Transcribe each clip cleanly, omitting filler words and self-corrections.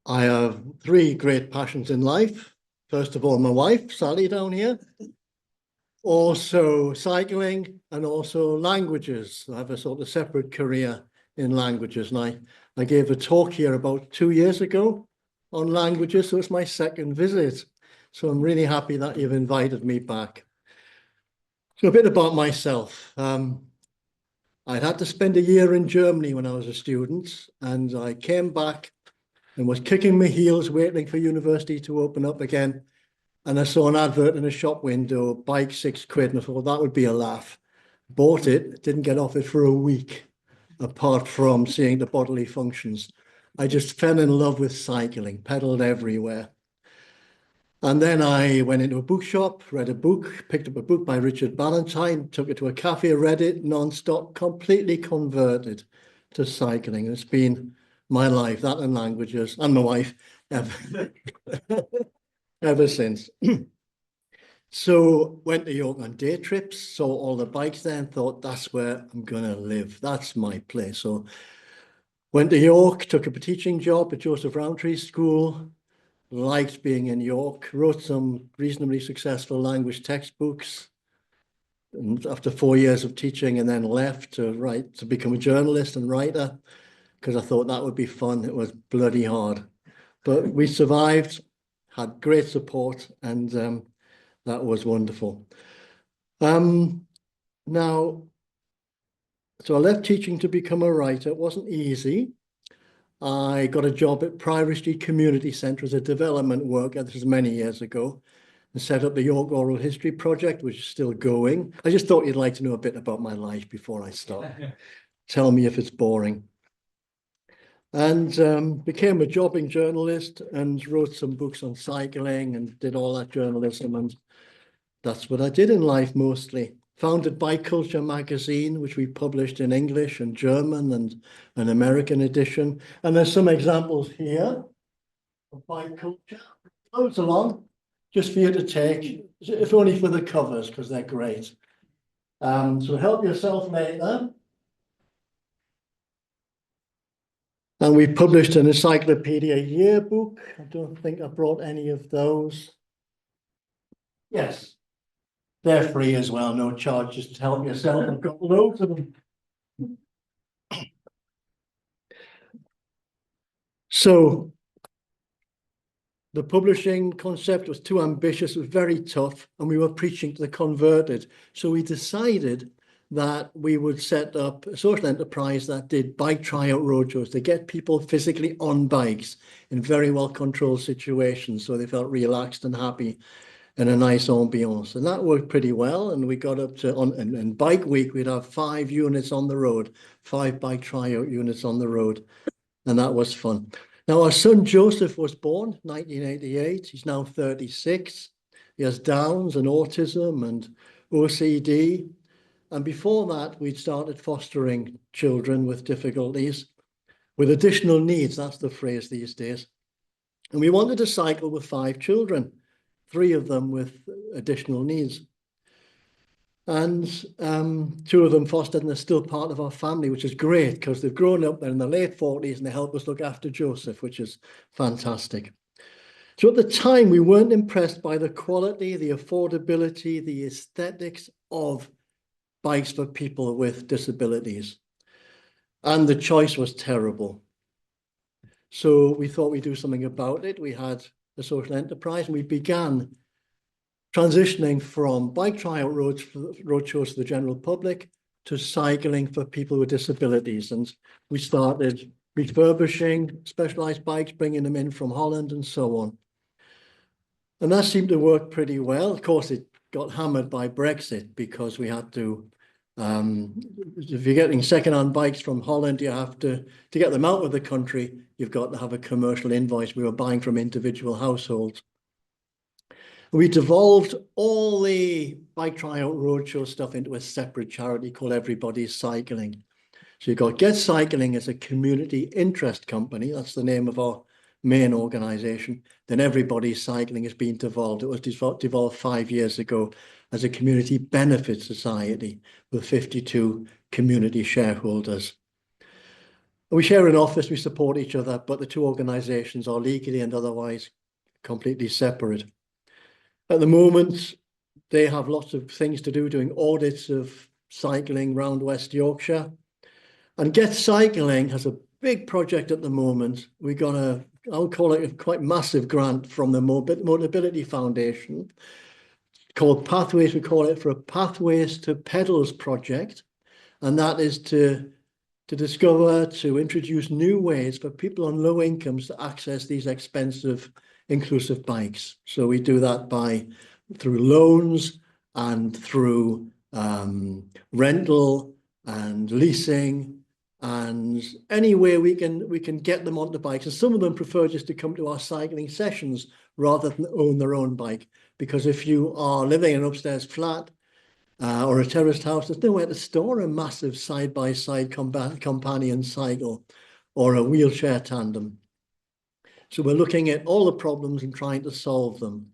I have three great passions in life. First of all, my wife, Sally, down here. Also cycling and also languages. I have a sort of separate career in languages. And I gave a talk here about 2 years ago on languages. So it's my second visit. So I'm really happy that you've invited me back. So a bit about myself. I'd had to spend a year in Germany when I was a student, and I came back and was kicking my heels, waiting for university to open up again. And I saw an advert in a shop window, bike £6, and I thought that would be a laugh. Bought it, didn't get off it for a week, apart from seeing the bodily functions. I just fell in love with cycling, pedaled everywhere. And then I went into a bookshop, read a book, picked up a book by Richard Ballantyne, took it to a cafe, read it non-stop, completely converted to cycling. It's been my life, that and languages, and my wife, ever since. So went to York on day trips, saw all the bikes there and thought, that's where I'm going to live. That's my place. So went to York, took up a teaching job at Joseph Rowntree School, liked being in York, wrote some reasonably successful language textbooks. And after 4 years of teaching, and then left to become a journalist and writer, because I thought that would be fun. It was bloody hard. But we survived, had great support, and that was wonderful. Now, so I left teaching to become a writer. It wasn't easy. I got a job at Priory Street Community Centre as a development worker. This was many years ago, and set up the York Oral History Project, which is still going. I just thought you'd like to know a bit about my life before I start. Tell me if it's boring. And became a jobbing journalist and wrote some books on cycling and did all that journalism. And that's what I did in life mostly. Founded Bike Culture magazine, which we published in English and German and an American edition. And there's some examples here of Bike Culture. Loads along, just for you to take, if only for the covers, because they're great. So help yourself later. And we published an encyclopedia yearbook. I don't think I brought any of those. Yes, they're free as well, no charge, just to help yourself. I've got loads of them. So the publishing concept was too ambitious, it was very tough, and we were preaching to the converted. So we decided that we would set up a social enterprise that did bike tryout roadshows to get people physically on bikes in very well-controlled situations, so they felt relaxed and happy in a nice ambiance. And that worked pretty well. And we got up to, in Bike Week, we'd have 5 units on the road, 5 bike tryout units on the road. And that was fun. Now, our son Joseph was born 1988. He's now 36. He has Downs and autism and OCD. And before that, we'd started fostering children with difficulties, with additional needs. That's the phrase these days. And we wanted to cycle with 5 children, 3 of them with additional needs. And 2 of them fostered, and they're still part of our family, which is great because they've grown up, they're in their late 40s, and they help us look after Joseph, which is fantastic. So at the time, we weren't impressed by the quality, the affordability, the aesthetics of bikes for people with disabilities. And the choice was terrible. So we thought we'd do something about it. We had a social enterprise, and we began transitioning from bike tryout roadshows to the general public to cycling for people with disabilities. And we started refurbishing specialized bikes, bringing them in from Holland and so on. And that seemed to work pretty well. Of course, it got hammered by Brexit because we had to, if you're getting second-hand bikes from Holland, you have to get them out of the country, you've got to have a commercial invoice. We were buying from individual households. We devolved all the bike tryout roadshow stuff into a separate charity called Everybody's Cycling. So you've got Get Cycling as a community interest company. That's the name of our main organization. Then Everybody's Cycling has been devolved. It was devolved 5 years ago as a community benefit society with 52 community shareholders. We share an office, we support each other, but the two organizations are legally and otherwise completely separate. At the moment, they have lots of things to do, doing audits of cycling around West Yorkshire. And Get Cycling has a big project at the moment. We got I'll call it a quite massive grant from the Mobility Foundation called Pathways. We call it for a Pathways to Pedals project. And that is to discover, to introduce new ways for people on low incomes to access these expensive, inclusive bikes. So we do that through loans and through rental and leasing, and any way we can get them onto bikes. And some of them prefer just to come to our cycling sessions rather than own their own bike, because if you are living in an upstairs flat or a terraced house, there's nowhere to store a massive side-by-side companion cycle or a wheelchair tandem. So we're looking at all the problems and trying to solve them.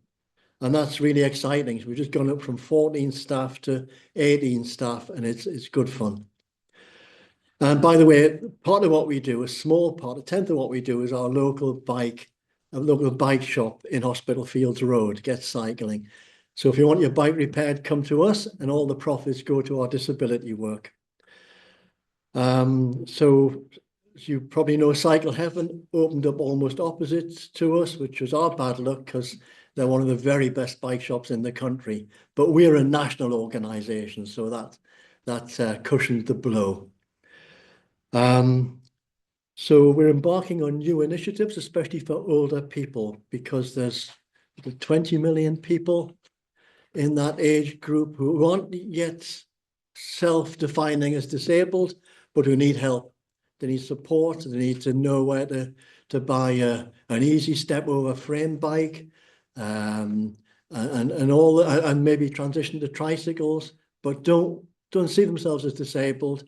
And that's really exciting. So we've just gone up from 14 staff to 18 staff, and it's good fun. And by the way, part of what we do, a small part, a tenth of what we do, is our local bike shop in Hospital Fields Road, Get Cycling. So if you want your bike repaired, come to us, and all the profits go to our disability work. So as you probably know, Cycle Heaven opened up almost opposite to us, which was our bad luck because they're one of the very best bike shops in the country. But we're a national organisation, so that cushioned the blow. So we're embarking on new initiatives, especially for older people, because there's 20 million people in that age group who aren't yet self-defining as disabled, but who need help. They need support. They need to know where to buy an easy step over frame bike, and maybe transition to tricycles, but don't see themselves as disabled.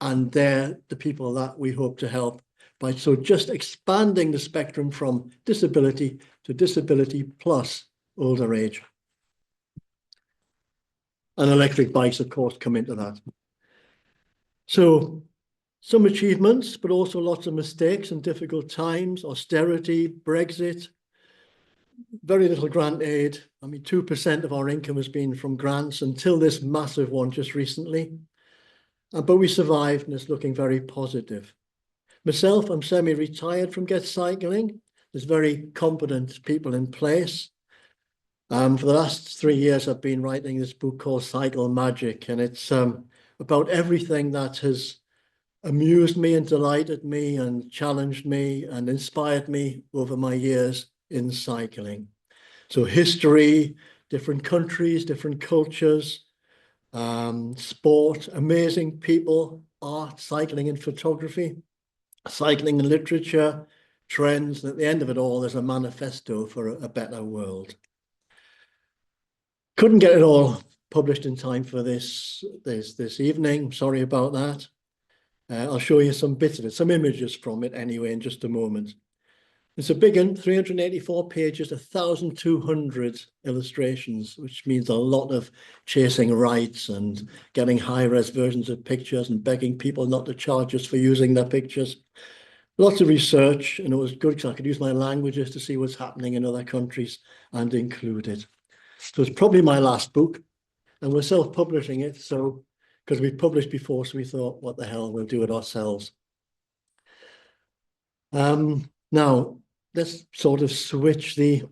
And they're the people that we hope to help by just expanding the spectrum from disability to disability plus older age. And electric bikes, of course, come into that. So some achievements, but also lots of mistakes and difficult times: austerity, Brexit, very little grant aid. I mean, 2% of our income has been from grants until this massive one just recently. But we survived, and it's looking very positive. Myself, I'm semi-retired from Get Cycling. There's very competent people in place. For the last 3 years, I've been writing this book called Cycle Magic, and it's about everything that has amused me and delighted me and challenged me and inspired me over my years in cycling. So history, different countries, different cultures, sport, amazing people, art, cycling and photography, cycling and literature, trends, and at the end of it all, there's a manifesto for a better world. Couldn't get it all published in time for this evening. Sorry about that. I'll show you some bits of it, some images from it anyway in just a moment. It's a big one, 384 pages, 1,200 illustrations, which means a lot of chasing rights and getting high-res versions of pictures and begging people not to charge us for using their pictures. Lots of research, and it was good because I could use my languages to see what's happening in other countries and include it. So it's probably my last book, and we're self-publishing it, so because we published before, so we thought, what the hell, we'll do it ourselves. Now, let's sort of switch the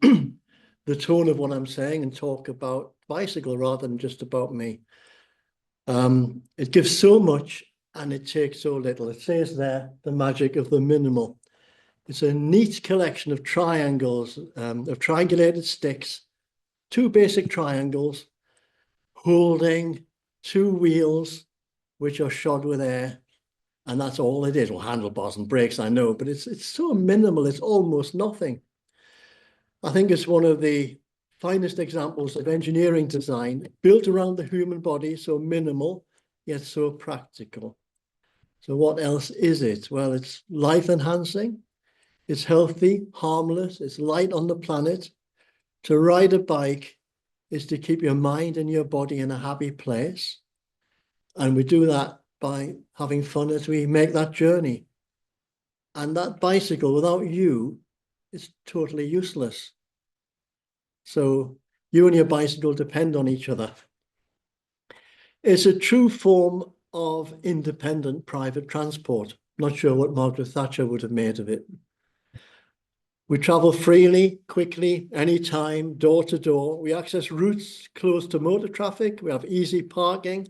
tone of what I'm saying and talk about bicycle rather than just about me. It gives so much and it takes so little. It says there, the magic of the minimal. It's a neat collection of triangles, of triangulated sticks, 2 basic triangles holding 2 wheels which are shod with air. And that's all it is. Well, handlebars and brakes, I know, but it's so minimal, it's almost nothing. I think it's one of the finest examples of engineering design built around the human body, so minimal, yet so practical. So what else is it? Well, it's life enhancing, it's healthy, harmless, it's light on the planet. To ride a bike is to keep your mind and your body in a happy place. And we do that by having fun as we make that journey. And that bicycle without you is totally useless. So you and your bicycle depend on each other. It's a true form of independent private transport. Not sure what Margaret Thatcher would have made of it. We travel freely, quickly, anytime, door to door. We access routes close to motor traffic. We have easy parking.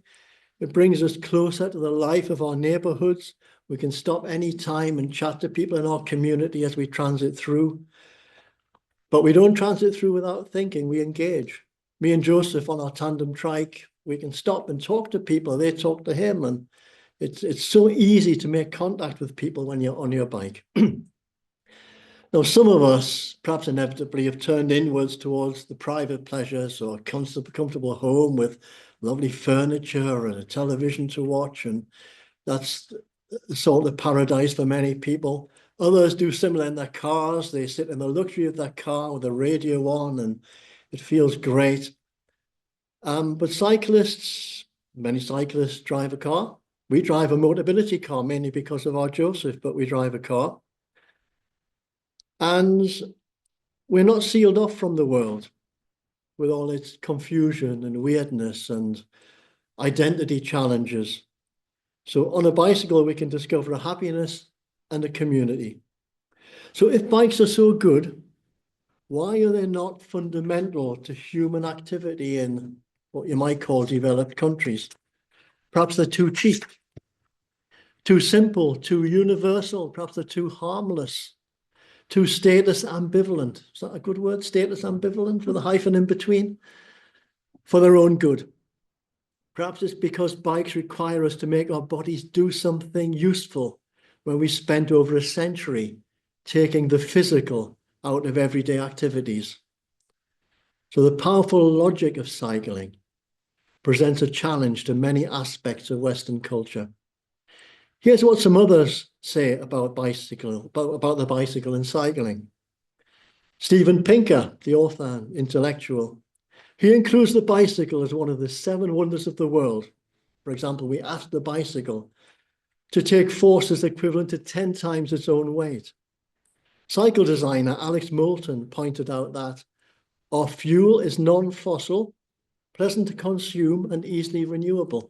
It brings us closer to the life of our neighborhoods. We can stop anytime and chat to people in our community as we transit through. But we don't transit through without thinking, we engage. Me and Joseph on our tandem trike, we can stop and talk to people. They talk to him, and it's so easy to make contact with people when you're on your bike. Now, some of us, perhaps inevitably, have turned inwards towards the private pleasures or a comfortable home with lovely furniture and a television to watch, and that's sort of paradise for many people. Others do similar in their cars. They sit in the luxury of their car with the radio on, and it feels great. But cyclists, many cyclists drive a car. We drive a mobility car, mainly because of our Joseph, but we drive a car. And we're not sealed off from the world with all its confusion and weirdness and identity challenges. So on a bicycle, we can discover a happiness and a community. So if bikes are so good, why are they not fundamental to human activity in what you might call developed countries? Perhaps they're too cheap, too simple, too universal. Perhaps they're too harmless, too status ambivalent. Is that a good word? Status ambivalent with a hyphen in between? For their own good. Perhaps it's because bikes require us to make our bodies do something useful when we spent over a century taking the physical out of everyday activities. So the powerful logic of cycling presents a challenge to many aspects of Western culture. Here's what some others say about the bicycle and cycling. Steven Pinker, the author and intellectual, he includes the bicycle as one of the 7 wonders of the world. For example, we asked the bicycle to take forces equivalent to 10 times its own weight. Cycle designer Alex Moulton pointed out that our fuel is non-fossil, pleasant to consume, and easily renewable.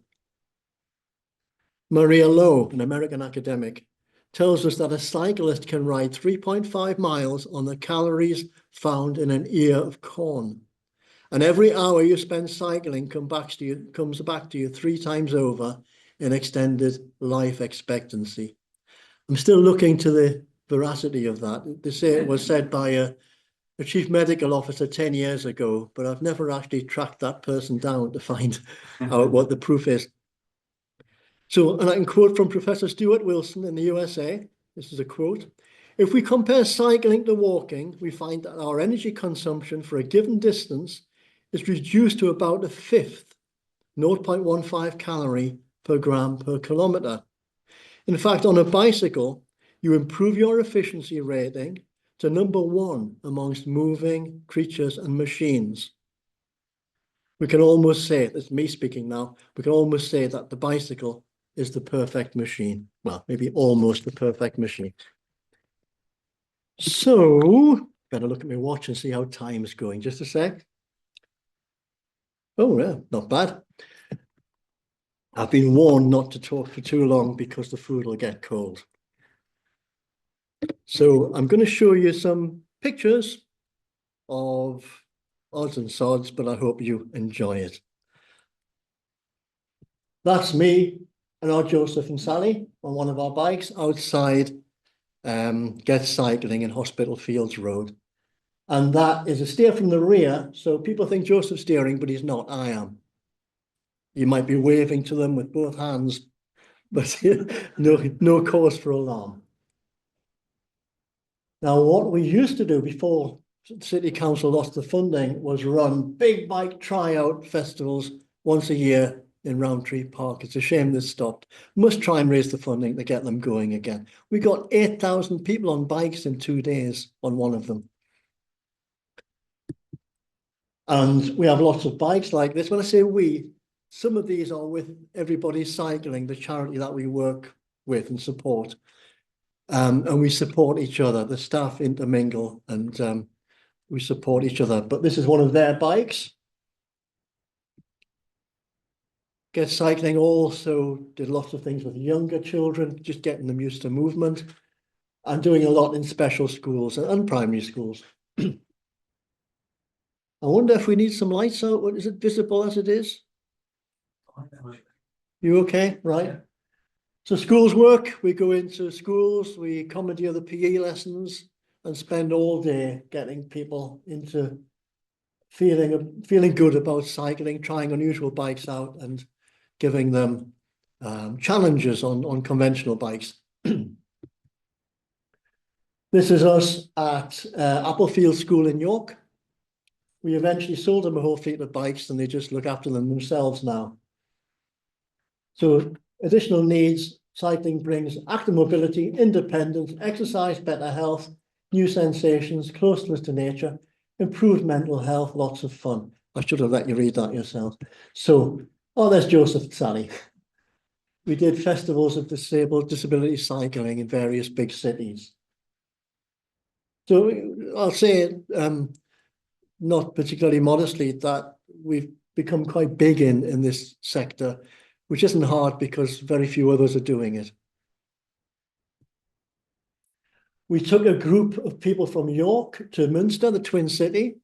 Maria Lowe, an American academic, tells us that a cyclist can ride 3.5 miles on the calories found in an ear of corn. And every hour you spend cycling comes back to you 3 times over in extended life expectancy. I'm still looking to the veracity of that. They say it was said by a chief medical officer 10 years ago, but I've never actually tracked that person down to find out what the proof is. So, and I can quote from Professor Stuart Wilson in the USA. This is a quote. If we compare cycling to walking, we find that our energy consumption for a given distance is reduced to about a fifth, 0.15 calorie per gram per kilometer. In fact, on a bicycle, you improve your efficiency rating to number 1 amongst moving creatures and machines. We can almost say, it's me speaking now, we can almost say that the bicycle is the perfect machine. Well, maybe almost the perfect machine. So, better look at my watch and see how time is going. Just a sec. Oh, yeah, not bad. I've been warned not to talk for too long because the food will get cold. So I'm going to show you some pictures of odds and sods, but I hope you enjoy it. That's me and our Joseph and Sally on one of our bikes outside Get Cycling in Hospital Fields Road. And that is a steer from the rear. So people think Joseph's steering, but he's not. I am. You might be waving to them with both hands, but no cause for alarm. Now, what we used to do before City Council lost the funding was run big bike tryout festivals once a year in Roundtree Park. It's a shame this stopped. Must try and raise the funding to get them going again. We got 8,000 people on bikes in 2 days on one of them. And we have lots of bikes like this. When I say we, some of these are with Everybody's Cycling, the charity that we work with and support. And we support each other. The staff intermingle and we support each other. But this is one of their bikes. Get Cycling also did lots of things with younger children, just getting them used to movement, and doing a lot in special schools and primary schools. I wonder if we need some lights out. Is it visible as it is? You okay? Right. So schools work, we go into schools, we commandeer the PE lessons and spend all day getting people into feeling good about cycling, trying unusual bikes out and giving them challenges on conventional bikes. This is us at Applefield School in York. We eventually sold them a whole fleet of bikes and they just look after them themselves now. So additional needs, cycling brings active mobility, independence, exercise, better health, new sensations, closeness to nature, improved mental health, lots of fun. I should have let you read that yourself. So, oh, there's Joseph and Sally. We did festivals of disability cycling in various big cities. So I'll say, not particularly modestly, that we've become quite big in this sector, which isn't hard because very few others are doing it. We took a group of people from York to Munster, the Twin City,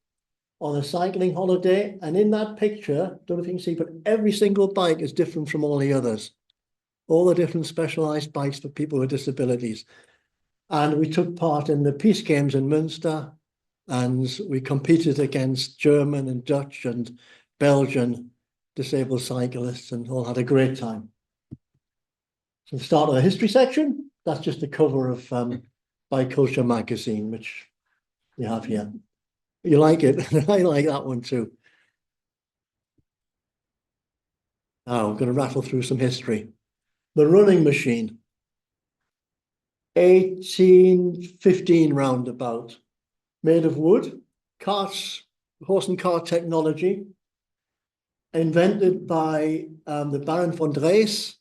on a cycling holiday. And in that picture, don't know if you can see, but every single bike is different from all the others. All the different specialized bikes for people with disabilities. And we took part in the Peace Games in Munster, and we competed against German and Dutch and Belgian disabled cyclists and all had a great time. So the start of the history section, that's just the cover of Bike Culture magazine, which we have here. You like it? I like that one too. Now I'm going to rattle through some history. The running machine, 1815 roundabout, made of wood, carts, horse and cart technology, invented by the Baron von Drees,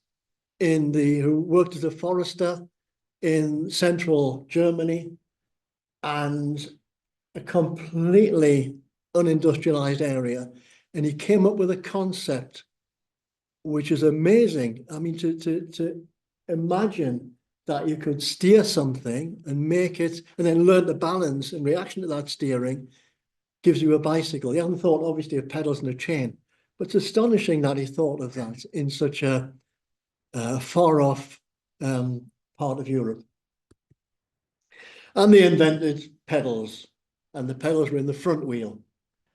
who worked as a forester in central Germany, and a completely unindustrialized area. And he came up with a concept which is amazing. I mean, to imagine that you could steer something and make it, and then learn the balance in reaction to that steering, gives you a bicycle. He hadn't thought, obviously, of pedals and a chain, but it's astonishing that he thought of that in such a far-off part of Europe. And they invented pedals, and the pedals were in the front wheel.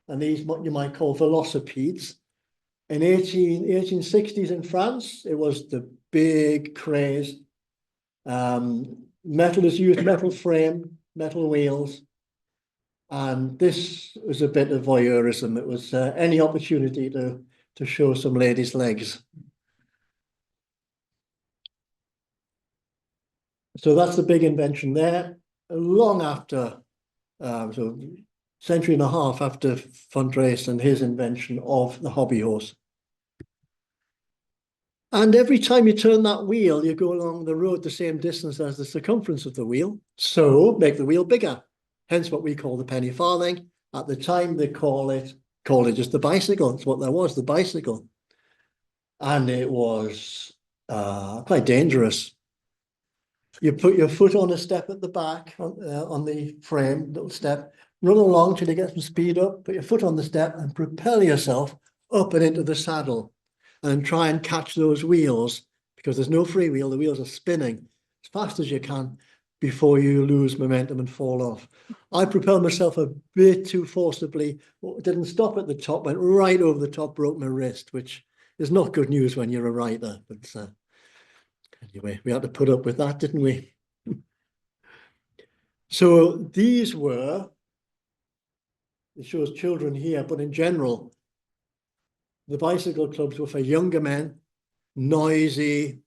And these, what you might call velocipedes. In 1860s in France, it was the big craze. Metal is used, metal frame, metal wheels. And this was a bit of voyeurism. It was any opportunity to show some ladies' legs. So that's the big invention there. Long after, so century and a half after von Drees and his invention of the hobby horse. And every time you turn that wheel, you go along the road the same distance as the circumference of the wheel. So make the wheel bigger. Hence what we call the penny farthing. At the time, they called it just the bicycle. It's what there was, the bicycle. And it was quite dangerous. You put your foot on a step at the back, on the frame, little step, run along till you get some speed up, put your foot on the step and propel yourself up and into the saddle and try and catch those wheels, because there's no free wheel, the wheels are spinning as fast as you can before you lose momentum and fall off. I propelled myself a bit too forcibly, didn't stop at the top, went right over the top, broke my wrist, which is not good news when you're a rider, but anyway, we had to put up with that, didn't we? So these were, it shows children here, but in general, the bicycle clubs were for younger men, noisy,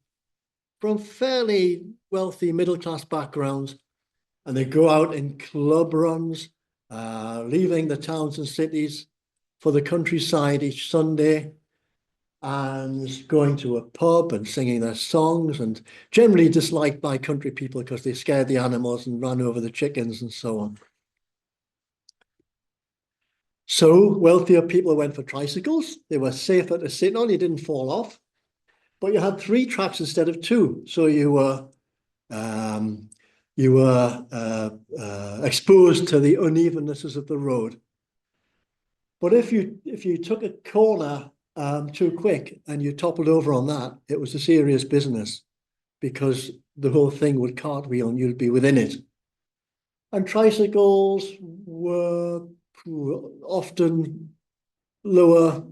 from fairly wealthy middle-class backgrounds, and they go out in club runs, leaving the towns and cities for the countryside each Sunday. and going to a pub and singing their songs, and generally disliked by country people because they scared the animals and ran over the chickens and so on. So wealthier people went for tricycles. They were safer to sit on, you didn't fall off. But you had 3 tracks instead of 2. So you were exposed to the unevennesses of the road. But if you took a corner too quick and you toppled over on that, it was a serious business because the whole thing would cartwheel and you'd be within it. And tricycles were often lower,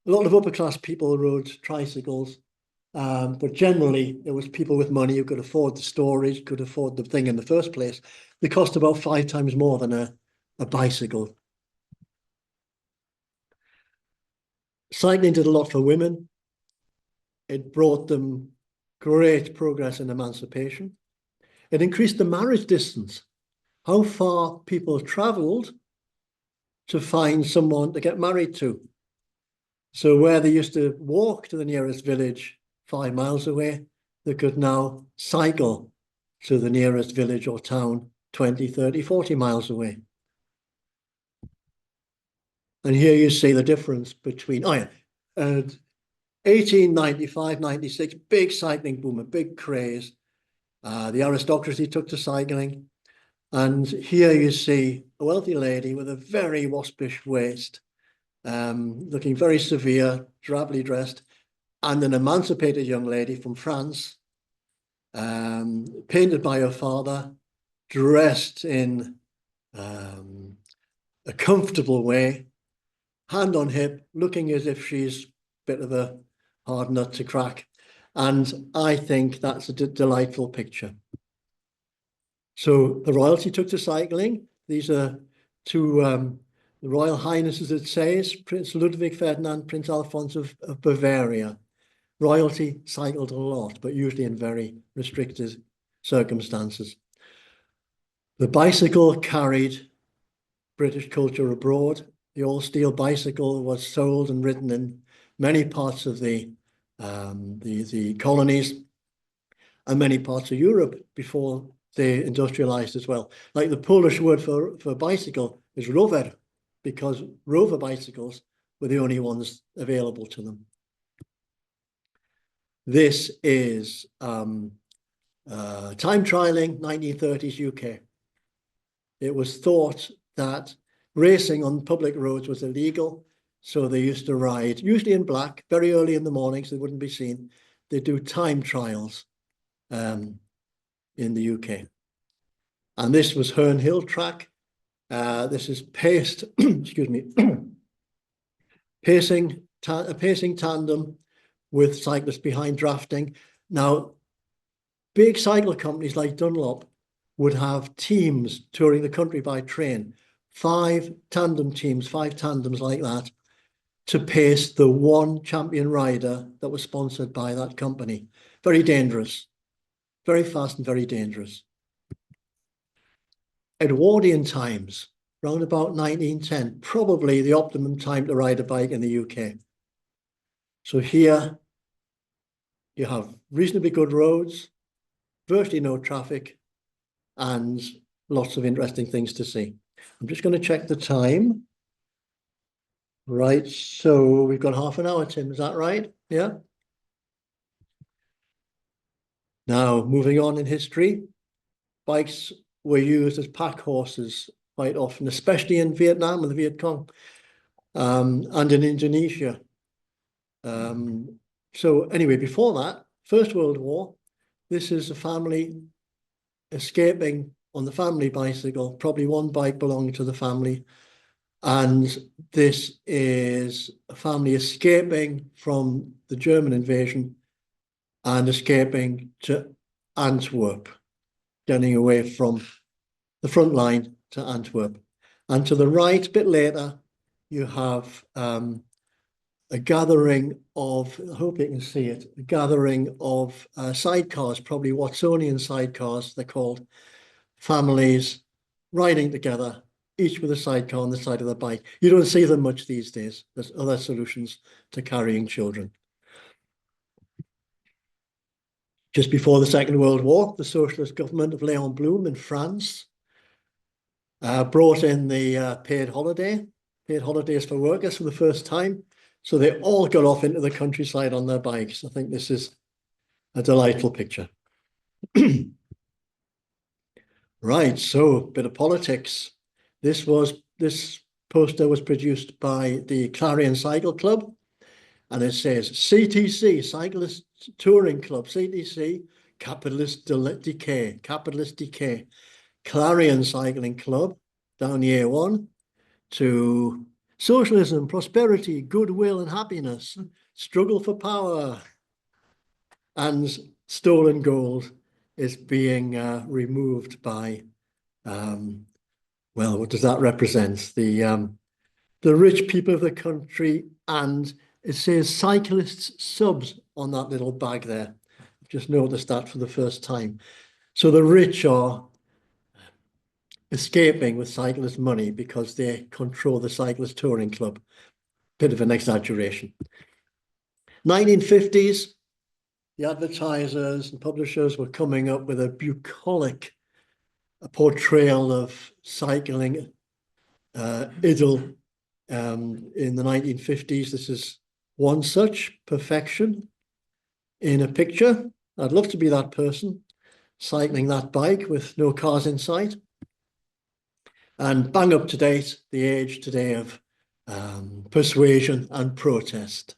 a lot of upper class people rode tricycles. But generally, it was people with money who could afford the storage, could afford the thing in the first place. They cost about 5 times more than a bicycle. Cycling did a lot for women. It brought them great progress in emancipation. It increased the marriage distance, how far people traveled to find someone to get married to. So where they used to walk to the nearest village 5 miles away, they could now cycle to the nearest village or town 20, 30, 40 miles away. And here you see the difference between 1895, 96, big cycling boom, a big craze. The aristocracy took to cycling. And here you see a wealthy lady with a very waspish waist, looking very severe, drably dressed, and an emancipated young lady from France, painted by her father, dressed in a comfortable way, hand on hip, looking as if she's a bit of a hard nut to crack. And I think that's a delightful picture. So the royalty took to cycling. These are 2 the Royal Highnesses, it says, Prince Ludwig Ferdinand, Prince Alphonse of Bavaria. Royalty cycled a lot, but usually in very restricted circumstances. The bicycle carried British culture abroad. The all-steel bicycle was sold and ridden in many parts of the colonies and many parts of Europe before they industrialized as well. Like the Polish word for bicycle is rower, because rover bicycles were the only ones available to them. This is time trialing, 1930s UK. It was thought that racing on public roads was illegal, so they used to ride, usually in black, very early in the morning, so they wouldn't be seen. They do time trials in the UK. And this was Herne Hill track. This is paced, excuse me, a pacing tandem with cyclists behind drafting. Now, big cycle companies like Dunlop would have teams touring the country by train, 5 tandem teams, 5 tandems like that, to pace the one champion rider that was sponsored by that company. Very dangerous, very fast and very dangerous. Edwardian times, round about 1910, probably the optimum time to ride a bike in the UK. So here you have reasonably good roads, virtually no traffic, and lots of interesting things to see. I'm just going to check the time. Right, so we've got half an hour, Tim, is that right? Yeah. Now, moving on in history, bikes were used as pack horses quite often, especially in Vietnam and the Viet Cong, and in Indonesia. So anyway, before that, First World War, this is a family escaping on the family bicycle, probably one bike belonging to the family. And this is a family escaping from the German invasion and escaping to Antwerp, getting away from the front line to Antwerp. And to the right, a bit later, you have a gathering of, I hope you can see it, a gathering of sidecars, probably Watsonian sidecars, they're called, families riding together each with a sidecar on the side of the bike. You don't see them much these days. There's other solutions to carrying children. Just before the Second World War, the socialist government of Léon Blum in France brought in the paid holidays for workers for the first time. So they all got off into the countryside on their bikes. I think this is a delightful picture. Right, so a bit of politics. This poster was produced by the Clarion Cycle Club, and it says CTC, Cyclist Touring Club, CTC, capitalist decay. Clarion Cycling Club, down the A1, to socialism, prosperity, goodwill and happiness, struggle for power, and stolen gold is being removed by, well, what does that represent? The rich people of the country, and it says cyclists subs on that little bag there. I've just noticed that for the first time. So the rich are escaping with cyclist money because they control the Cyclist Touring Club. Bit of an exaggeration. 1950s, the advertisers and publishers were coming up with a bucolic portrayal of cycling idyll. In the 1950s, this is one such perfection in a picture. I'd love to be that person cycling that bike with no cars in sight. And bang up to date, the age today of persuasion and protest.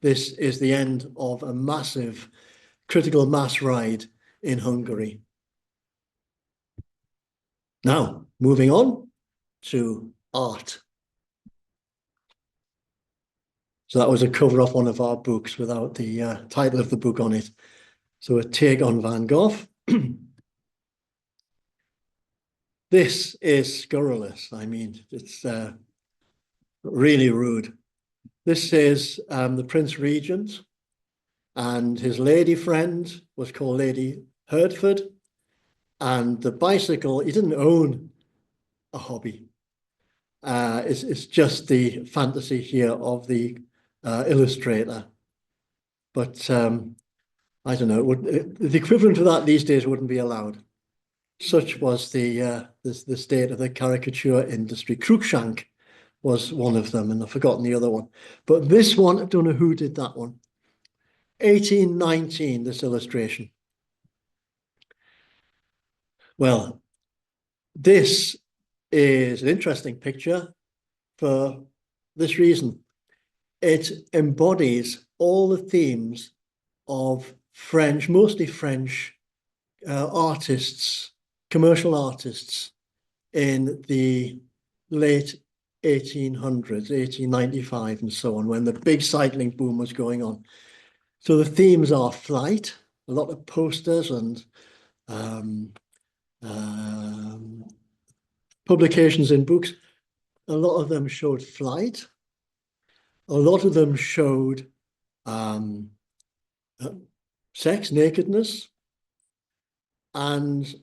This is the end of a massive critical mass ride in Hungary. Now, moving on to art. So that was a cover of one of our books without the title of the book on it. So a take on Van Gogh. This is scurrilous. I mean, it's really rude. This is the Prince Regent, and his lady friend was called Lady Hertford. And the bicycle, he didn't own a hobby. It's just the fantasy here of the illustrator. But I don't know, the equivalent of that these days wouldn't be allowed. Such was the state of the caricature industry. Cruikshank was one of them, and I've forgotten the other one. But this one, I don't know who did that one. 1819, this illustration. Well, this is an interesting picture for this reason. It embodies all the themes of French, mostly French artists, commercial artists in the late 1800s, 1895 and so on, when the big cycling boom was going on. So the themes are flight, a lot of posters and publications in books. A lot of them showed flight. A lot of them showed sex, nakedness, and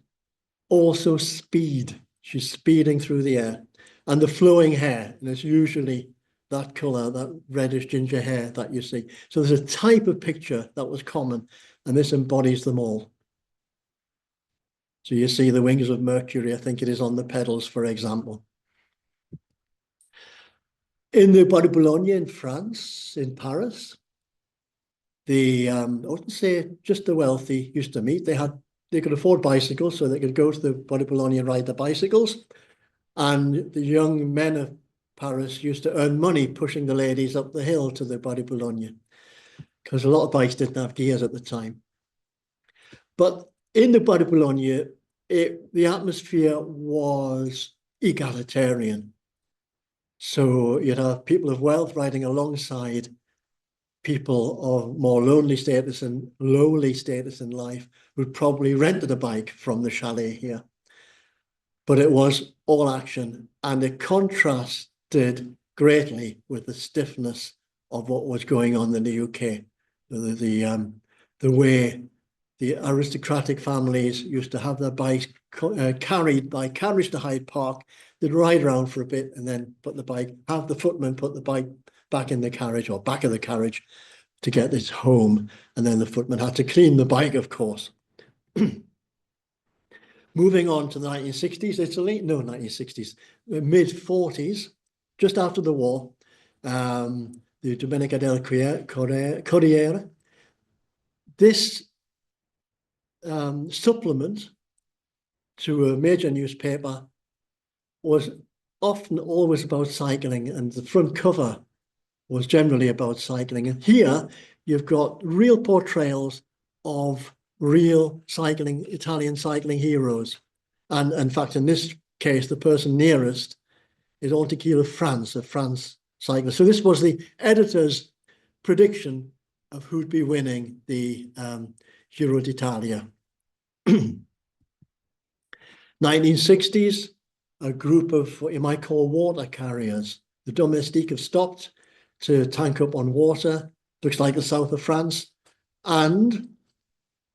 also speed. She's speeding through the air. And the flowing hair, and it's usually that color, that reddish ginger hair that you see. So there's a type of picture that was common, and this embodies them all. So you see the wings of Mercury, I think it is on the pedals, for example. In the Bois de Boulogne in France, in Paris, I wouldn't say just the wealthy used to meet. They could afford bicycles, so they could go to the Bois de Boulogne and ride the bicycles. And the young men of Paris used to earn money pushing the ladies up the hill to the Bois de Boulogne, because a lot of bikes didn't have gears at the time. But in the Bois de Boulogne, the atmosphere was egalitarian. So you'd have people of wealth riding alongside people of more lonely status and lowly status in life who'd probably rented a bike from the chalet here. But it was all action, and it contrasted greatly with the stiffness of what was going on in the UK. The way the aristocratic families used to have their bikes carried by carriage to Hyde Park. They'd ride around for a bit and then have the footman put the bike back in the carriage or back of the carriage to get it home. And then the footman had to clean the bike, of course. Moving on to the 1960s, Italy, no, 1960s, mid-40s, just after the war, the Domenica del Corriere. This supplement to a major newspaper was often always about cycling, and the front cover was generally about cycling. And here you've got real portrayals of real cycling, Italian cycling heroes. And in fact, in this case, the person nearest is Antiquille of France, a France cyclist. So this was the editor's prediction of who'd be winning the Giro d'Italia. 1960s, a group of what you might call water carriers. The domestique have stopped to tank up on water, looks like the south of France, and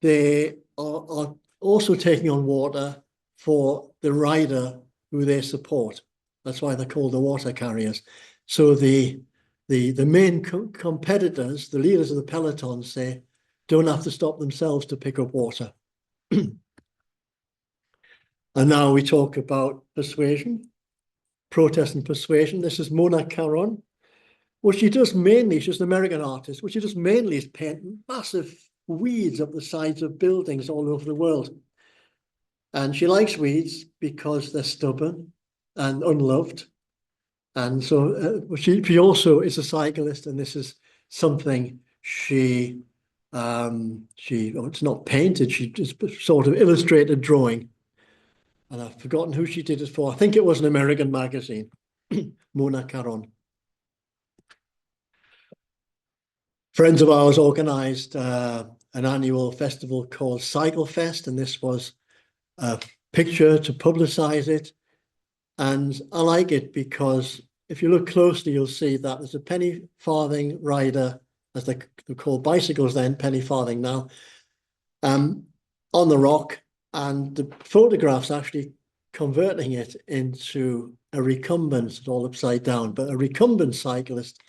they are also taking on water for the rider who they support. That's why they're called the water carriers. So the main competitors, the leaders of the peloton, say, don't have to stop themselves to pick up water. And now we talk about persuasion, protest and persuasion. This is Mona Caron. What she does mainly, she's an American artist, what she does mainly is paint massive weeds up the sides of buildings all over the world. And she likes weeds because they're stubborn and unloved. And so she also is a cyclist, and this is something it's not painted, she just sort of illustrated drawing. And I've forgotten who she did it for. I think it was an American magazine, Mona Caron. Friends of ours organized an annual festival called Cycle Fest, and this was a picture to publicize it. And I like it because if you look closely, you'll see that there's a penny farthing rider, as they're called bicycles then, penny farthing now, on the rock, and the photograph's actually converting it into a recumbent, it's all upside down, but a recumbent cyclist.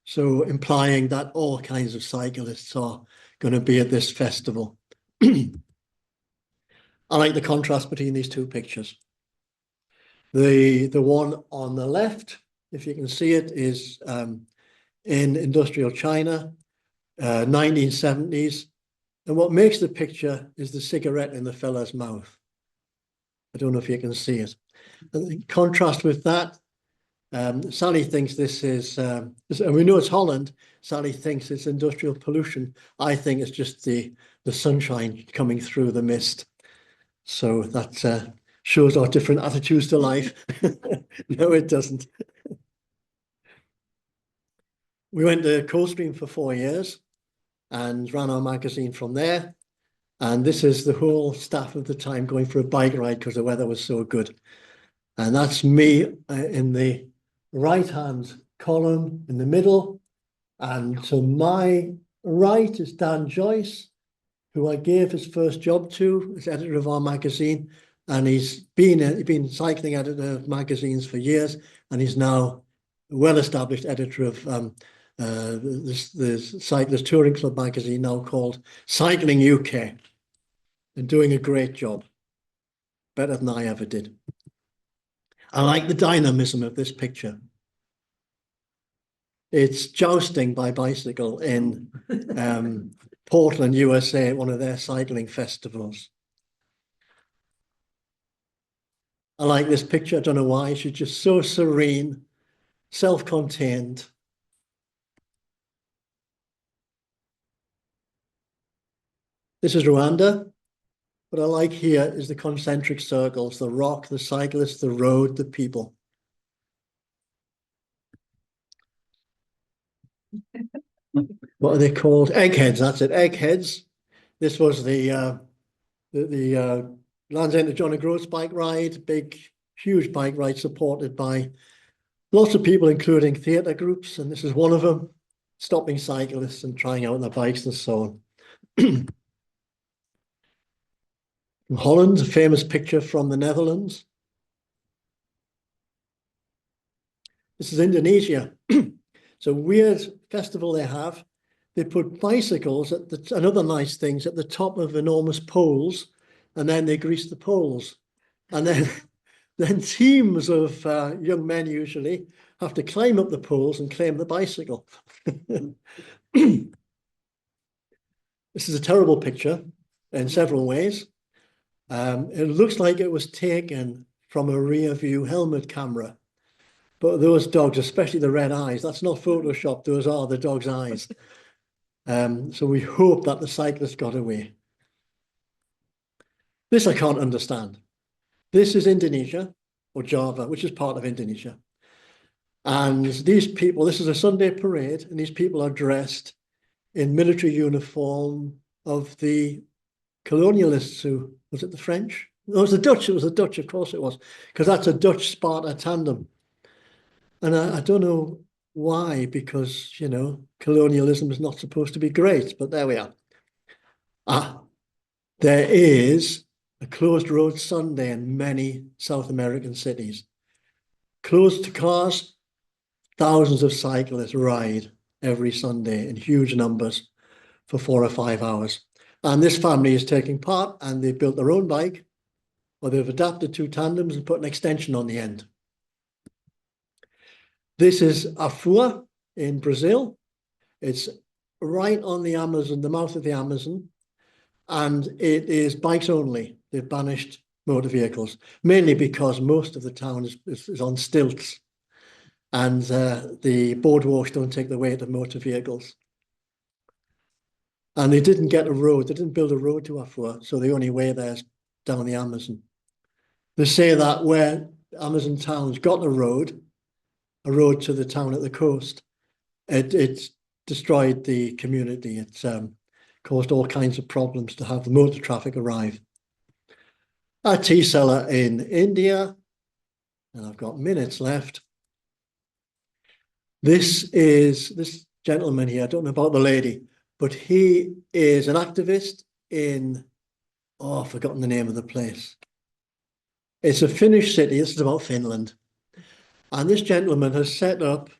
So implying that all kinds of cyclists are going to be at this festival. I like the contrast between these two pictures. The one on the left, if you can see it, is in industrial China, 1970s. And what makes the picture is the cigarette in the fella's mouth. I don't know if you can see it. And in contrast with that, Sally thinks this is, and we know it's Holland, Sally thinks it's industrial pollution. I think it's just the sunshine coming through the mist. So that shows our different attitudes to life. No, it doesn't. We went to Coldstream for 4 years and ran our magazine from there. And this is the whole staff at the time going for a bike ride because the weather was so good. And that's me in the right-hand column in the middle. And to my right is Dan Joyce, who I gave his first job to as editor of our magazine. And he's been cycling editor of magazines for years, and he's now a well-established editor of the Cyclist Touring Club magazine, now called Cycling UK, and doing a great job, better than I ever did. I like the dynamism of this picture. It's jousting by bicycle in Portland, USA, at one of their cycling festivals. I like this picture. I don't know why. She's just so serene, self-contained. This is Rwanda. What I like here is the concentric circles, the rock, the cyclist, the road, the people. What are they called? Eggheads, that's it, eggheads. This was the Land's End of John O'Groats bike ride, big, huge bike ride supported by lots of people, including theatre groups. And this is one of them, stopping cyclists and trying out their bikes and so on. Holland, a famous picture from the Netherlands. This is Indonesia. It's a weird festival they have. They put bicycles at the, and other nice things at the top of enormous poles, and then they grease the poles. And then teams of young men usually have to climb up the poles and claim the bicycle. This is a terrible picture in several ways. It looks like it was taken from a rear view helmet camera. But those dogs, especially the red eyes, that's not Photoshop, those are the dog's eyes. So we hope that the cyclist got away. This I can't understand. This is Indonesia, or Java, which is part of Indonesia. And these people, this is a Sunday parade, and these people are dressed in military uniform of the colonialists who, was it the French? No, it was the Dutch, of course it was, because that's a Dutch-Sparta tandem. And I don't know why, because, you know, colonialism is not supposed to be great, but there we are. There is a closed road Sunday in many South American cities. Closed to cars, thousands of cyclists ride every Sunday in huge numbers for 4 or 5 hours. And this family is taking part, and they've built their own bike, or they've adapted 2 tandems and put an extension on the end. This is Afua in Brazil. It's right on the Amazon, the mouth of the Amazon, and it is bikes only. They've banished motor vehicles, mainly because most of the town is on stilts, and the boardwalks don't take the weight of motor vehicles. And they didn't get a road. They didn't build a road to Afua, so the only way there is down the Amazon. They say that where Amazon towns got a road to the town at the coast, it destroyed the community. It's caused all kinds of problems to have the motor traffic arrive. A tea seller in India, and I've got minutes left. This gentleman here, I don't know about the lady, but he is an activist in, oh, I've forgotten the name of the place. It's a Finnish city. This is about Finland. And this gentleman has set up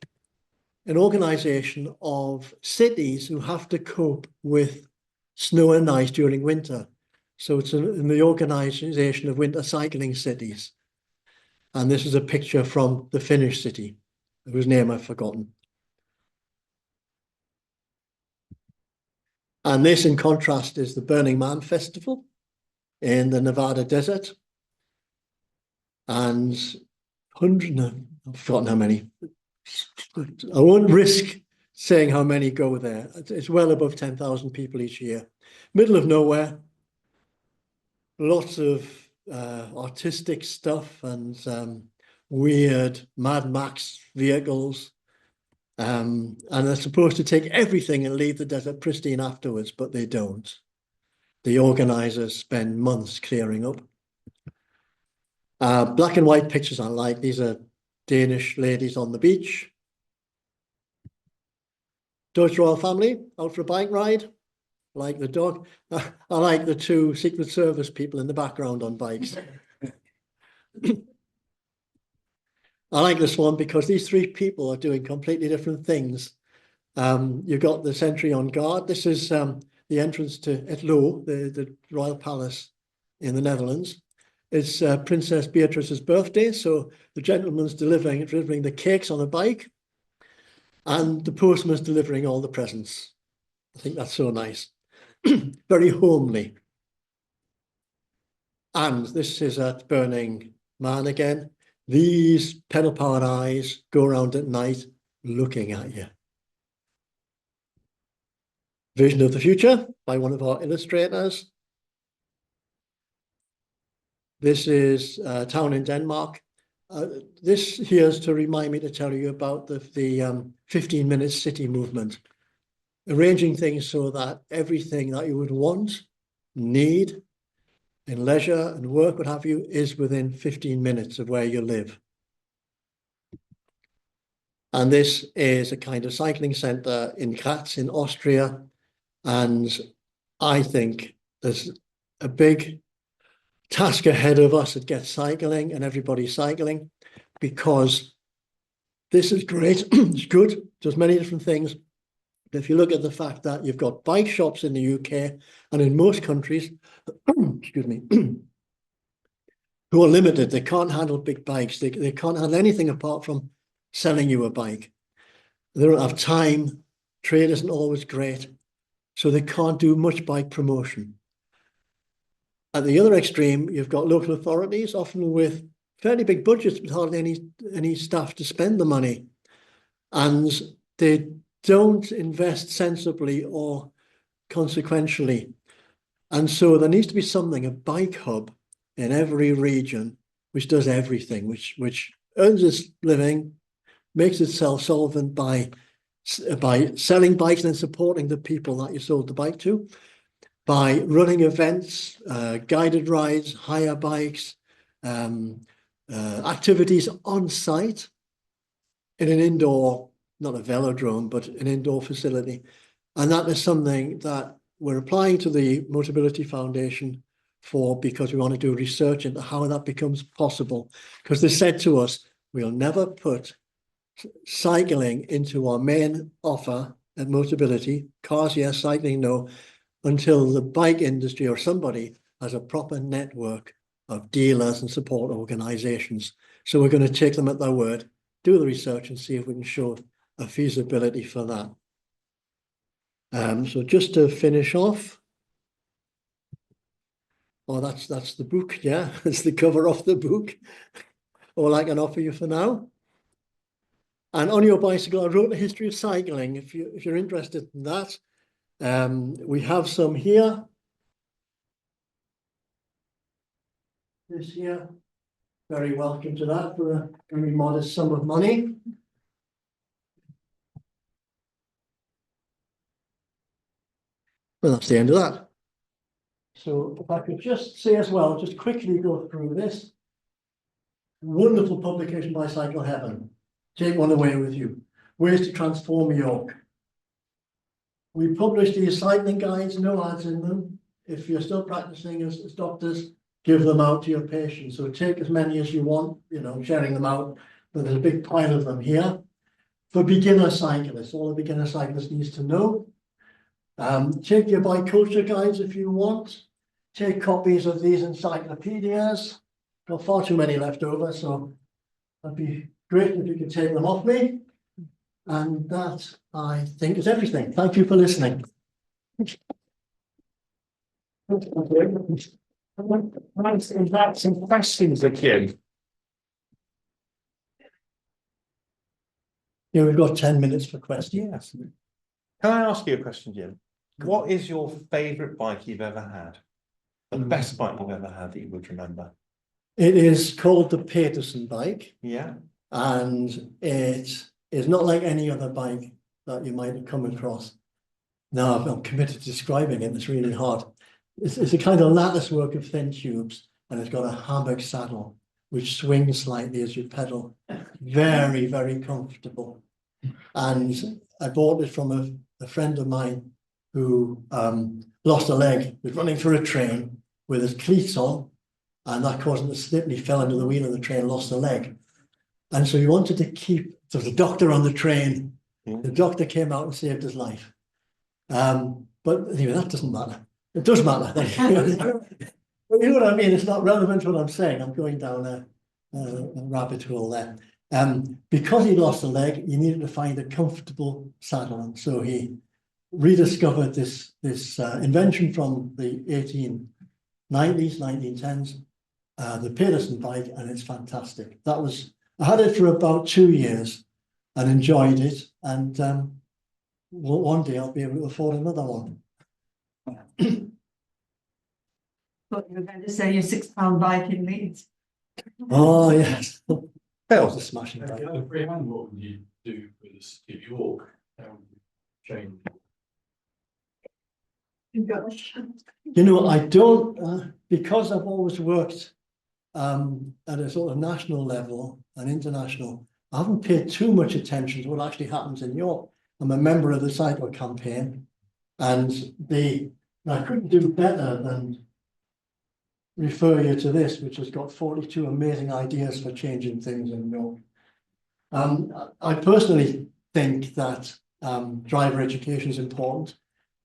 an organization of cities who have to cope with snow and ice during winter. So it's in the organization of winter cycling cities. And this is a picture from the Finnish city, whose name I've forgotten. And this, in contrast, is the Burning Man Festival in the Nevada desert. And I've forgotten how many. I won't risk saying how many go there. It's well above 10,000 people each year. Middle of nowhere, lots of artistic stuff and weird Mad Max vehicles. And they're supposed to take everything and leave the desert pristine afterwards, but they don't. The organizers spend months clearing up. Black and white pictures I like. These are Danish ladies on the beach. Dutch royal family out for a bike ride. I like the dog. I like the 2 Secret Service people in the background on bikes. I like this one because these 3 people are doing completely different things. You've got the sentry on guard. This is the entrance to Het Loo, the royal palace in the Netherlands. It's Princess Beatrice's birthday, so the gentleman's delivering the cakes on a bike, and the postman's delivering all the presents. I think that's so nice. Very homely. And this is at Burning Man again. These pedal-powered eyes go around at night looking at you. Vision of the Future by one of our illustrators. This is a town in Denmark. This here is to remind me to tell you about the 15-minute city movement, arranging things so that everything that you would want, need, in leisure and work, what have you, is within 15 minutes of where you live. And this is a kind of cycling center in Graz in Austria. And I think there's a big task ahead of us that gets cycling and everybody's cycling, because this is great. It's good. There's many different things. If you look at the fact that you've got bike shops in the UK and in most countries, excuse me, who are limited, they can't handle big bikes. They can't handle anything apart from selling you a bike. They don't have time. Trade isn't always great. So they can't do much bike promotion. At the other extreme, you've got local authorities, often with fairly big budgets, but hardly any staff to spend the money. And they don't invest sensibly or consequentially. And so there needs to be something, a bike hub in every region, which does everything, which earns its living, makes itself solvent by selling bikes and supporting the people that you sold the bike to, by running events, guided rides, hire bikes, activities on site in an indoor, not a velodrome, but an indoor facility. And that is something that we're applying to the Motability Foundation because we want to do research into how that becomes possible. Because they said to us, we'll never put cycling into our main offer at Motability, cars yes, cycling no, until the bike industry or somebody has a proper network of dealers and support organizations. So we're going to take them at their word, do the research and see if we can show a feasibility for that. So just to finish off, that's the book, yeah, it's the cover of the book, all I can offer you for now. And on your bicycle, I wrote a history of cycling. If you're interested in that, we have some here. This here, very welcome to that for a very modest sum of money. Well, that's the end of that. So if I could just say as well, just quickly go through this. Wonderful publication by Cycle Heaven. Take one away with you. Ways to Transform York. We publish these cycling guides, no ads in them. If you're still practicing as doctors, give them out to your patients. So take as many as you want, sharing them out. But there's a big pile of them here. For beginner cyclists, all the beginner cyclists needs to know. Take your bike culture guides if you want. Take copies of these encyclopedias. Got far too many left over, so that'd be great if you could take them off me. And that, I think, is everything. Thank you for listening. That's some questions again. Yeah, we've got 10 minutes for questions. Yes. Can I ask you a question, Jim? What is your favourite bike you've ever had? The best bike you've ever had that you would remember? It is called the Peterson bike. Yeah. And it is not like any other bike that you might have come across. Now I'm committed to describing it. It's really hard. It's a kind of lattice work of thin tubes, and it's got a hammock saddle which swings slightly as you pedal. Very, very comfortable. And I bought it from a friend of mine who lost a leg, was running through a train with his cleats on, and that caused him to slip, and he fell under the wheel of the train, lost a leg. And so he wanted to keep, there was a doctor on the train. The doctor came out and saved his life. But anyway, that doesn't matter. It does matter. You know what I mean? It's not relevant to what I'm saying. I'm going down a rabbit hole there. Because he lost a leg, he needed to find a comfortable saddle. And so he rediscovered this invention from the 1890s, 1910s, the Peterson bike, and it's fantastic. I had it for about 2 years and enjoyed it. And one day I'll be able to afford another one. Thought you were going to say your £6 bike in Leeds. Oh, yes. That was a smashing bike. Freehand, what would you do with a Steve York? Change. I don't, because I've always worked at a sort of national level and international, I haven't paid too much attention to what actually happens in York. I'm a member of the cycle campaign, and I couldn't do better than refer you to this, which has got 42 amazing ideas for changing things in York. I personally think that driver education is important.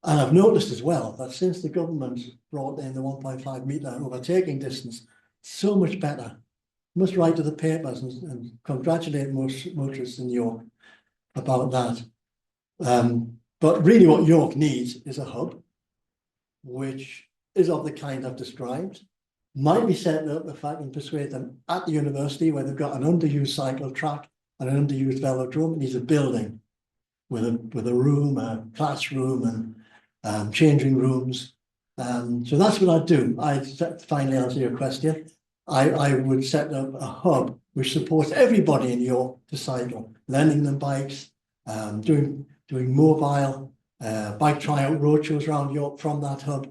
And I've noticed as well that since the government brought in the 1.5 metre overtaking distance, so much better. Must write to the papers and congratulate most motorists in York about that. But really what York needs is a hub, which is of the kind I've described. Might be set up if I can persuade them at the university where they've got an underused cycle track and an underused velodrome. It needs a building with a room, a classroom, and changing rooms. So that's what I'd do. I'd finally answer your question. I would set up a hub which supports everybody in York to cycle, lending them bikes, doing mobile bike tryout roadshows around York from that hub,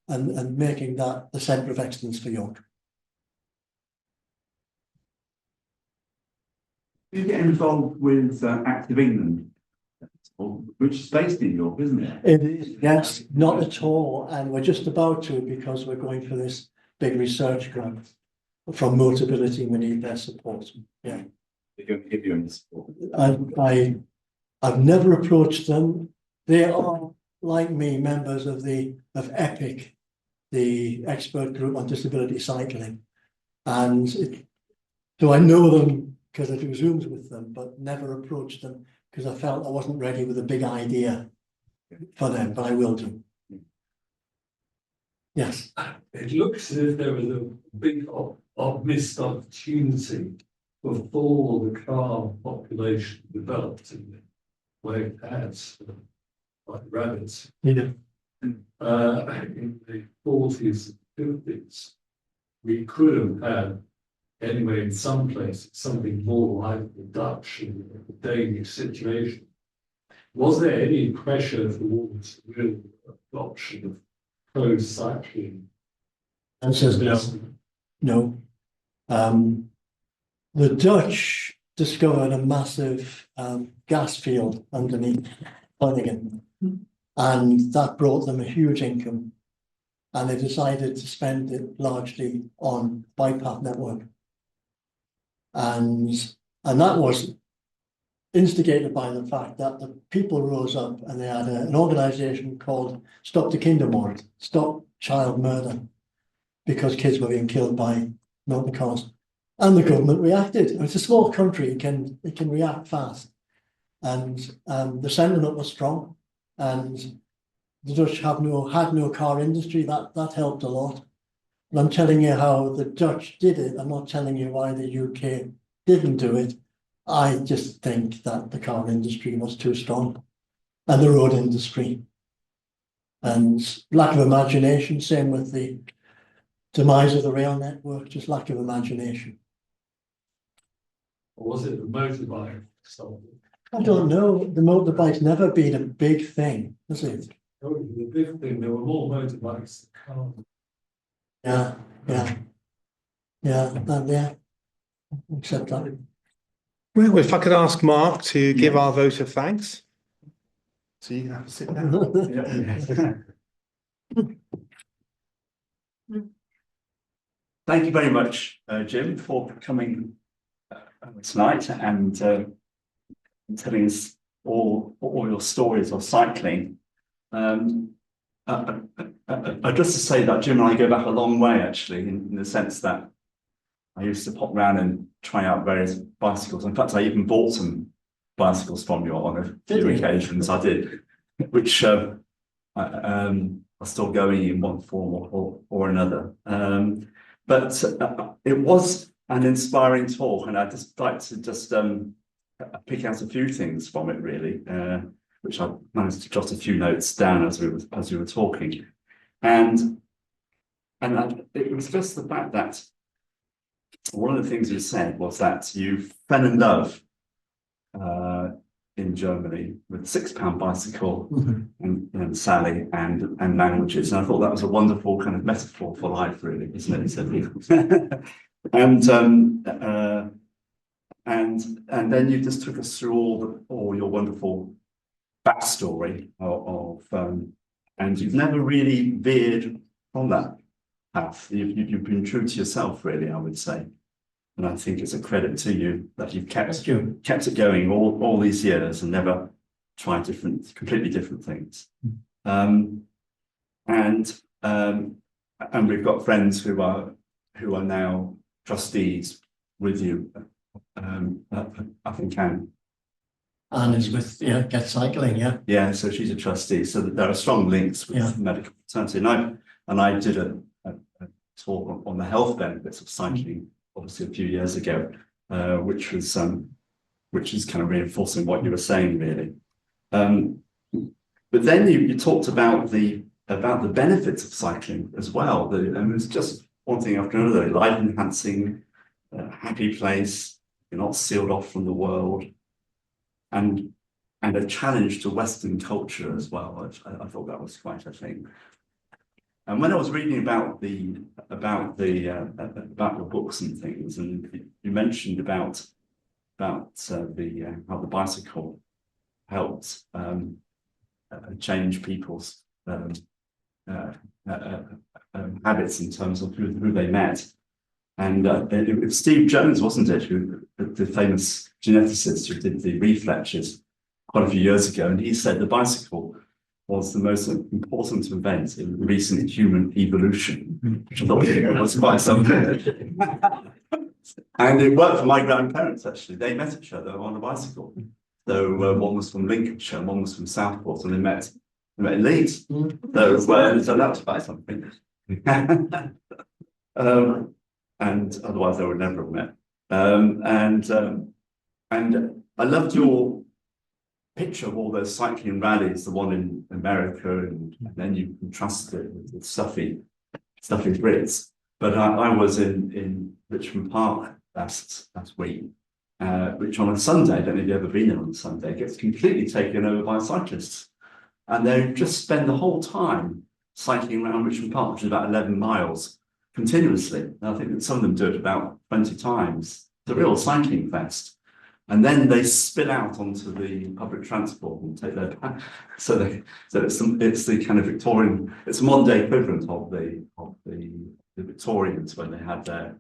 and making that the centre of excellence for York. Do you get involved with Active England, which is based in York, isn't it? It is, yes, not at all. And we're just about to, because we're going for this big research grant from Motability. We need their support. Yeah. They're going to give you any support. I've never approached them. They are, like me, members of EPIC, the expert group on disability cycling. And so I know them because I do Zooms with them, but never approached them because I felt I wasn't ready with a big idea for them, but I will do. Yes. It looks as if there was a big missed opportunity before the car population developed in the way it has, like rabbits. Yeah. In the 40s and 50s, we could have had, anyway, in some places, something more like the Dutch in the Danish situation. Was there any pressure towards real adoption of closed cycling? And says no. The Dutch discovered a massive gas field underneath Groningen, and that brought them a huge income, and they decided to spend it largely on bike path network. And that was instigated by the fact that the people rose up and they had an organization called Stop the Kindermoord, Stop Child Murder, because kids were being killed by motor cars. And the government reacted. It's a small country, it can react fast. And the sentiment was strong. And the Dutch had no car industry, that helped a lot. And I'm telling you how the Dutch did it. I'm not telling you why the UK didn't do it. I just think that the car industry was too strong, and the road industry. And lack of imagination, same with the demise of the rail network, just lack of imagination. Or was it the motorbike? I don't know. The motorbike's never been a big thing, has it? Oh, the big thing, there were more motorbikes than cars. Yeah. Accept that. Well, if I could ask Mark to give our vote of thanks. So you can have to sit down. Thank you very much, Jim, for coming tonight and telling us all your stories of cycling. Just to say that Jim and I go back a long way, actually, in the sense that I used to pop around and try out various bicycles. In fact, I even bought some bicycles from you on a few occasions. I did, which are still going in one form or another. But it was an inspiring talk, and I'd just like to pick out a few things from it, really, which I managed to jot a few notes down as we were talking, and it was just the fact that one of the things you said was that you fell in love in Germany with £6 bicycle and Sally and languages, and I thought that was a wonderful kind of metaphor for life, really, isn't it? and then you just took us through all your wonderful backstory of and you've never really veered from that. path. You've been true to yourself, really, I would say. And I think it's a credit to you that you've kept it going all these years and never tried completely different things. And we've got friends who are now trustees with you. I think Anne. Anne is with, Get Cycling, yeah. Yeah, so she's a trustee. So there are strong links with medical fraternity. And I did a talk on the health benefits of cycling, obviously a few years ago, which is kind of reinforcing what you were saying, really. But then you talked about the benefits of cycling as well. And it's just one thing after another: life enhancing, happy place. You're not sealed off from the world, and a challenge to Western culture as well. I thought that was quite a thing. And when I was reading about your books and things, and you mentioned about how the bicycle helped change people's habits in terms of who they met. And it was Steve Jones, wasn't it, the famous geneticist who did the reef lectures quite a few years ago, and he said the bicycle was the most important event in recent human evolution, which I thought was quite something. And it worked for my grandparents, actually. They met each other on a bicycle. So one was from Lincolnshire, and one was from Southport, and they met in Leeds. So that was quite something. And otherwise they would never have met. And I loved your picture of all those cycling rallies, the one in America, and then you contrasted it with stuffy Brits. But I was in Richmond Park last week, which on a Sunday, I don't know if you've ever been there on a Sunday, gets completely taken over by cyclists. And they just spend the whole time cycling around Richmond Park, which is about 11 miles, continuously. And I think that some of them do it about 20 times. It's a real cycling fest. And then they spill out onto the public transport and take their so it's the kind of Victorian, it's a modern day equivalent of the Victorians when they had their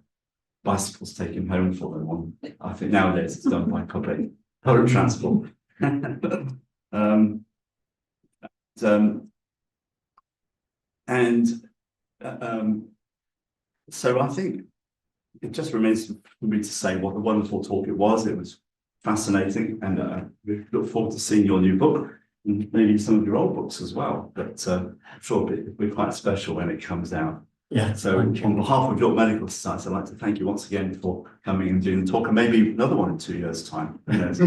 bicycles taken home for them. I think nowadays it's done by public transport. So I think it just remains for me to say what a wonderful talk it was. It was fascinating, and we look forward to seeing your new book and maybe some of your old books as well. But I'm sure it'll be quite special when it comes out. Yeah. So on behalf of York Medical Society, I'd like to thank you once again for coming and doing the talk, and maybe another one in 2 years' time. Who knows?